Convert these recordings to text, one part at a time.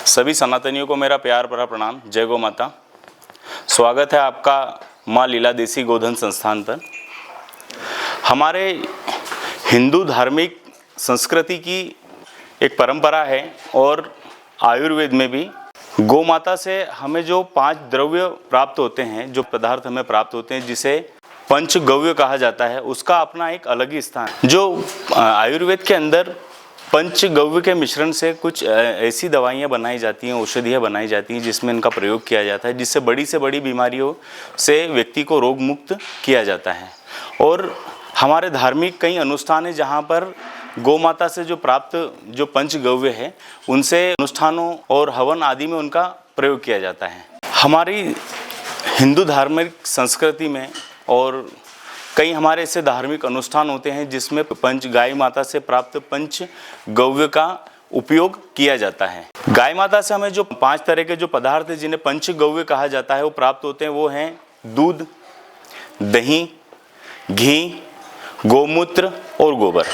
सभी सनातनियों को मेरा प्यार भरा प्रणाम। जय गौ माता। स्वागत है आपका माँ लीला देसी गोधन संस्थान पर। हमारे हिंदू धार्मिक संस्कृति की एक परंपरा है और आयुर्वेद में भी गौ माता से हमें जो 5 द्रव्य प्राप्त होते हैं, जो पदार्थ हमें प्राप्त होते हैं, जिसे पंचगव्य कहा जाता है, उसका अपना एक अलग ही स्थान। जो आयुर्वेद के अंदर पंचगव्य के मिश्रण से कुछ ऐसी दवाइयाँ बनाई जाती हैं, औषधियाँ बनाई जाती हैं, जिसमें इनका प्रयोग किया जाता है, जिससे बड़ी से बड़ी बीमारियों से व्यक्ति को रोग मुक्त किया जाता है। और हमारे धार्मिक कई अनुष्ठान हैं जहाँ पर गौ माता से जो प्राप्त जो पंचगव्य है, उनसे अनुष्ठानों और हवन आदि में उनका प्रयोग किया जाता है। हमारी हिंदू धार्मिक संस्कृति में और कई हमारे ऐसे धार्मिक अनुष्ठान होते हैं जिसमें गाय माता से प्राप्त पंचगव्य का उपयोग किया जाता है। गाय माता से हमें जो 5 तरह के जो पदार्थ हैं जिन्हें पंचगव्य कहा जाता है, वो प्राप्त होते हैं। वो हैं दूध, दही, घी, गोमूत्र और गोबर।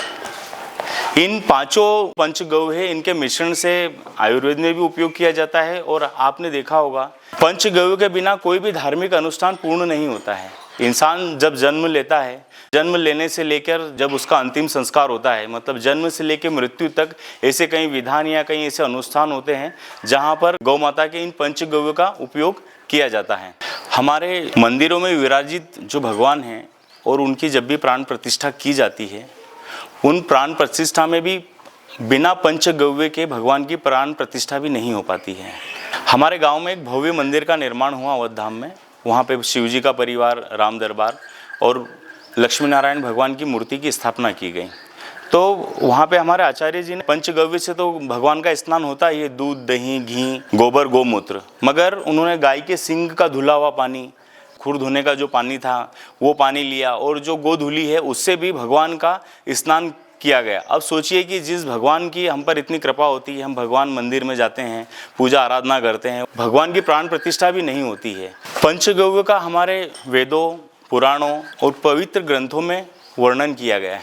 इन 5 पंचगव्य है, इनके मिश्रण से आयुर्वेद में भी उपयोग किया जाता है। और आपने देखा होगा, पंचगव्य के बिना कोई भी धार्मिक अनुष्ठान पूर्ण नहीं होता है। इंसान जब जन्म लेता है, जन्म लेने से लेकर जब उसका अंतिम संस्कार होता है, मतलब जन्म से लेकर मृत्यु तक, ऐसे कई विधान या कई ऐसे अनुष्ठान होते हैं जहां पर गौ माता के इन पंचगव्य का उपयोग किया जाता है। हमारे मंदिरों में विराजित जो भगवान हैं और उनकी जब भी प्राण प्रतिष्ठा की जाती है, उन प्राण प्रतिष्ठा में भी बिना पंचगव्य के भगवान की प्राण प्रतिष्ठा भी नहीं हो पाती है। हमारे गांव में एक भव्य मंदिर का निर्माण हुआ अवध धाम में। वहाँ पे शिव जी का परिवार, राम दरबार और लक्ष्मी नारायण भगवान की मूर्ति की स्थापना की गई। तो वहाँ पे हमारे आचार्य जी ने पंचगव्य से तो भगवान का स्नान होता ही है, दूध, दही, घी, गोबर, गोमूत्र, मगर उन्होंने गाय के सींग का धुला हुआ पानी, खुर धोने का जो पानी था वो पानी लिया, और जो गोधूली है उससे भी भगवान का स्नान किया गया। अब सोचिए कि जिस भगवान की हम पर इतनी कृपा होती है, हम भगवान मंदिर में जाते हैं, पूजा आराधना करते हैं, भगवान की प्राण प्रतिष्ठा भी नहीं होती है। पंचगव्य का हमारे वेदों, पुराणों और पवित्र ग्रंथों में वर्णन किया गया है।